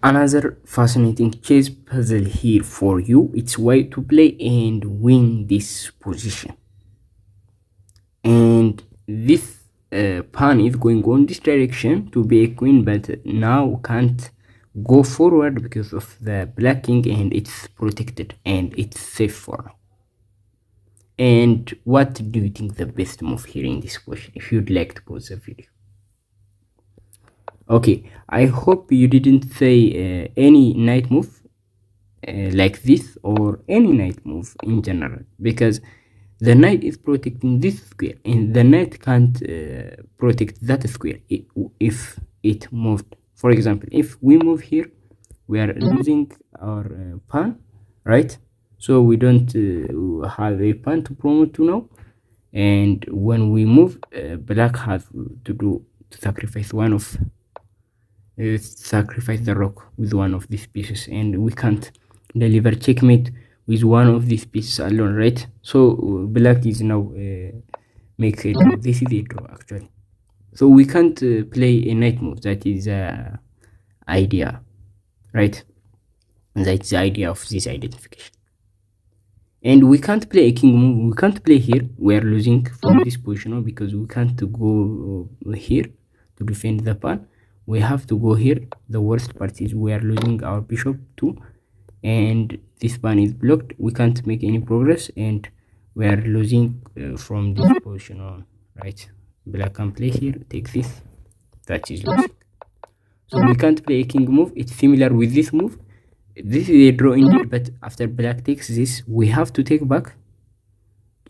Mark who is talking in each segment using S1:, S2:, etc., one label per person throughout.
S1: another fascinating chess puzzle here for you. It's way to play and win this position. And this pawn is going on this direction to be a queen, but now can't go forward because of the black king, and it's protected and it's safe for now. And what do you think the best move here in this position? If you'd like to pause the video. Okay, I hope you didn't say any knight move like this, or any knight move in general, because the knight is protecting this square and the knight can't protect that square if it moved. For example, if we move here, we are losing our pawn, right? So we don't have a pawn to promote to now, and when we move, black has to sacrifice one of sacrifice the rook with one of these pieces, and we can't deliver checkmate with one of these pieces alone, right? So black is now make a draw. This is a draw actually, so we can't play a knight move. That is idea, right? That's the idea of this identification. And we can't play a king move. We can't play here. We are losing from this position because we can't go here to defend the pawn. We have to go here. The worst part is we are losing our bishop too, and this pawn is blocked. We can't make any progress, and we are losing from this position on, right? Black can play here, take this. That is losing. So we can't play a king move. It's similar with this move. This is a draw indeed, but after black takes this, we have to take back,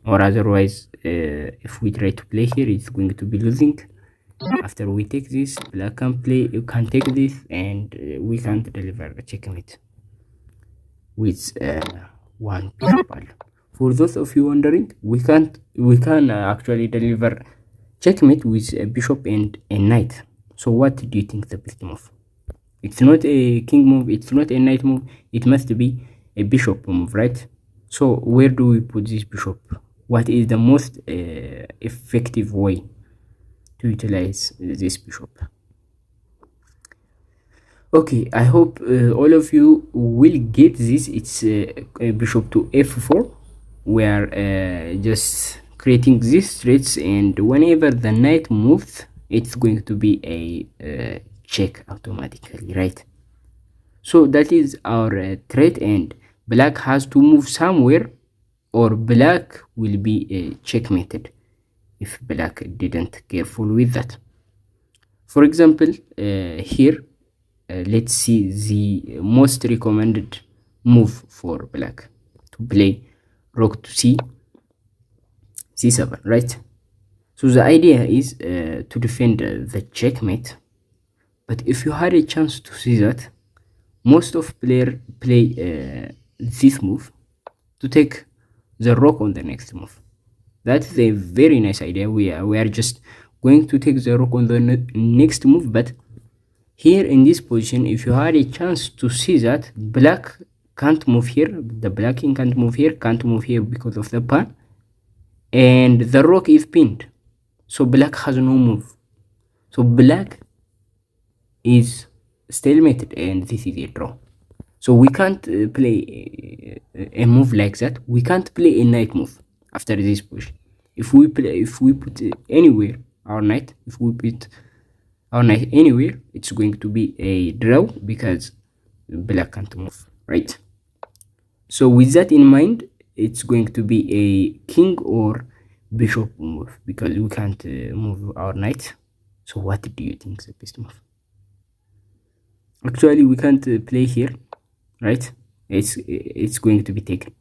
S1: or otherwise if we try to play here, it's going to be losing. After we take this, black can play, you can take this, and we can't deliver a checkmate with one bishop alone. For those of you wondering, we can actually deliver checkmate with a bishop and a knight. So what do you think the best move? It's not a king move, it's not a knight move, it must be a bishop move, right? So where do we put this bishop? What is the most effective way to utilize this bishop? Okay, I hope all of you will get this. It's a bishop to f4. We are just creating these threats, and whenever the knight moves, it's going to be a check automatically, right? So that is our threat, and black has to move somewhere, or black will be checkmated if black didn't careful with that. For example, here let's see the most recommended move for black to play rook to c7, right? So the idea is to defend the checkmate, but if you had a chance to see that, most of players play this move to take the rook on the next move. That's a very nice idea. We are just going to take the rook on the next move, but here in this position, if you had a chance to see that, black can't move here, the black king can't move here, can't move here because of the pawn, and the rook is pinned, so black has no move. So black is stalemated, and this is a draw. So we can't play a move like that. We can't play a knight move after this push. If we put anywhere our knight, if we put our knight anywhere, it's going to be a draw because black can't move, right? So with that in mind, it's going to be a king or bishop move because we can't move our knight. So what do you think is the best move? Actually, we can't play here, right? It's going to be taken.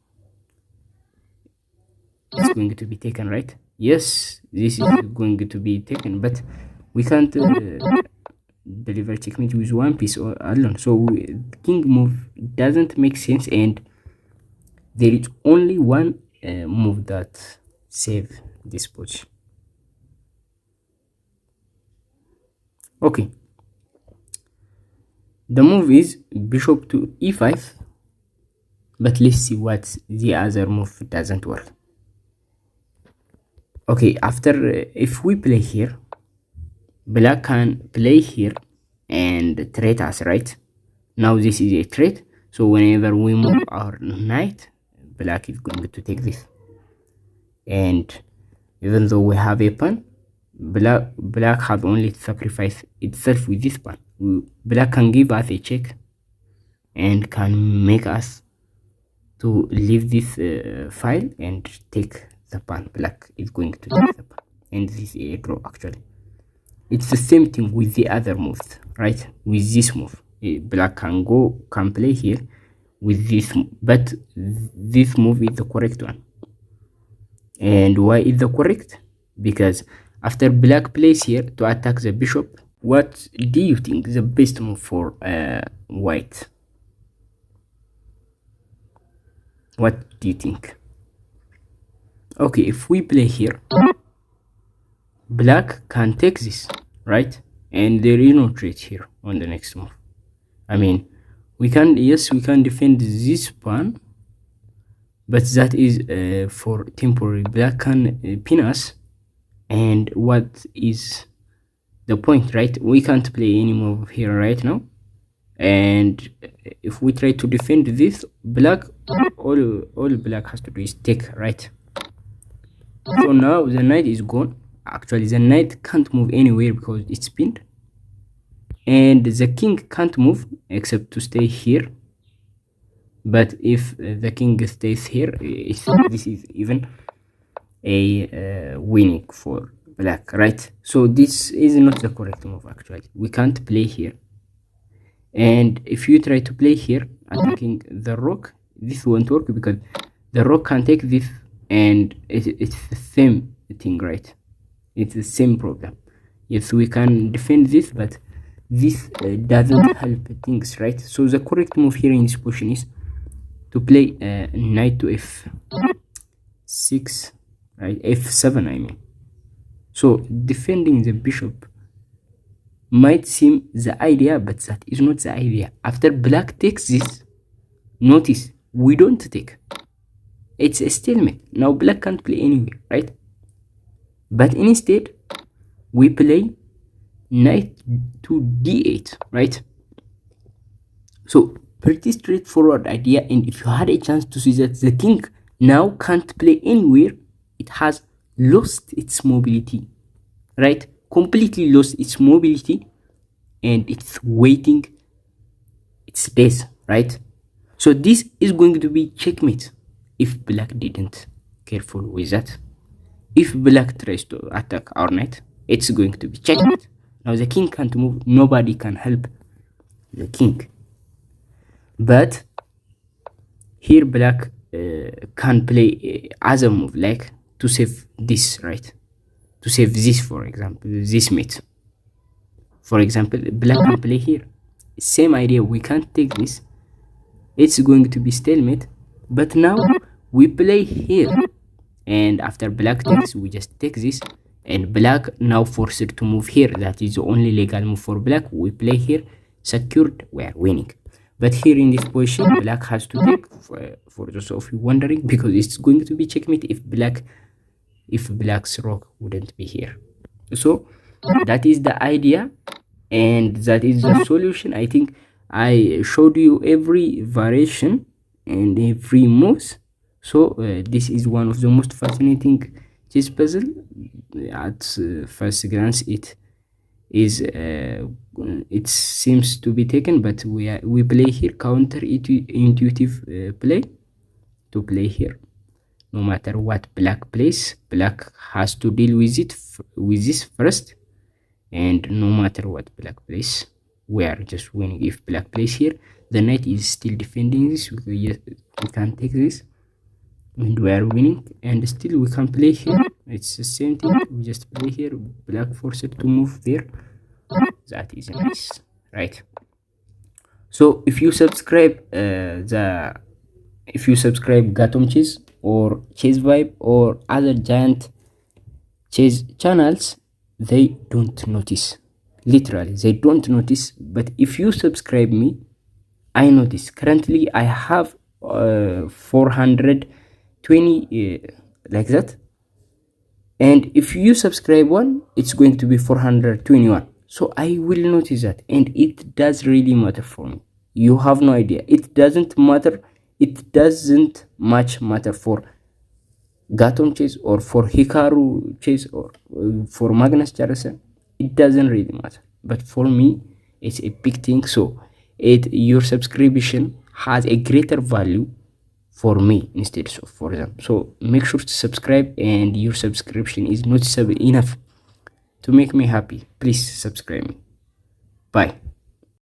S1: It's going to be taken, right? Yes, this is going to be taken, but we can't deliver checkmate with one piece or alone. So king move doesn't make sense, and there is only one move that save this position. Okay, the move is bishop to e5, but let's see what the other move doesn't work. Okay, after if we play here, black can play here and threat us, right? Now this is a threat, so whenever we move our knight, black is going to take this. And even though we have a pawn, black has only to sacrifice itself with this pawn. Black can give us a check and can make us to leave this file and take the pawn. Black is going to take the pawn, and this is a draw. Actually, it's the same thing with the other moves, right? With this move, black can play here with this, but this move is the correct one. And why is the correct? Because after black plays here to attack the bishop, what do you think the best move for white? What do you think? Okay, if we play here, black can take this, right? And there is no threat here on the next move. I mean, we can defend this pawn, but that is for temporary. Black can pin us, and what is the point, right? We can't play any move here right now. And if we try to defend this, black, all black has to do is take, right? So now the knight is gone. Actually, the knight can't move anywhere because it's pinned, and the king can't move except to stay here. But if the king stays here, this is even a winning for black, right? So this is not the correct move. Actually, we can't play here. And if you try to play here attacking the rook, this won't work because the rook can take this, and it's the same thing, right? It's the same problem. Yes, we can defend this, but this doesn't help things, right? So the correct move here in this position is to play knight to f6, right? f7, I mean. So defending the bishop might seem the idea, but that is not the idea. After black takes this, notice we don't take. It's a stalemate. Now black can't play anywhere, right? But instead we play knight to d8, right? So pretty straightforward idea. And if you had a chance to see that the king now can't play anywhere, it has lost its mobility, right? Completely lost its mobility, and it's waiting its death, right? So this is going to be checkmate if black didn't careful with that. If black tries to attack our knight, it's going to be checkmate. Now the king can't move, nobody can help the king. But here black can play other move, like to save this, right? To save this, for example, this mate. For example, black can play here. Same idea, we can't take this. It's going to be stalemate. But now we play here. And after black takes, we just take this. And black now forced to move here. That is the only legal move for black. We play here, secured, we are winning. But here in this position, black has to take, for those of you wondering, because it's going to be checkmate if black's rook wouldn't be here. So that is the idea, and that is the solution. I think I showed you every variation and every moves. So this is one of the most fascinating chess puzzle. At first glance, it seems to be taken, but we play here counterintuitive play to play here. No matter what black plays, black has to deal with it with this first, and no matter what black plays, we are just winning. If black plays here, the knight is still defending this. We can take this, and we are winning. And still we can play here. It's the same thing. We just play here. Black forced to move there. That is nice, right? So if you subscribe Gatom Chess or Chess Vibe or other giant chess channels, they don't notice. Literally, they don't notice. But if you subscribe me, I notice. Currently, I have 420 like that. And if you subscribe one, it's going to be 421. So I will notice that, and it does really matter for me. you have no idea. It doesn't matter. It doesn't much matter for Gatom chase or for Hikaru chase or for Magnus Carlsen. It doesn't really matter. But for me, it's a big thing. So your subscription has a greater value for me instead of for them. So make sure to subscribe, and your subscription is noticeable enough to make me happy. Please subscribe me. Bye.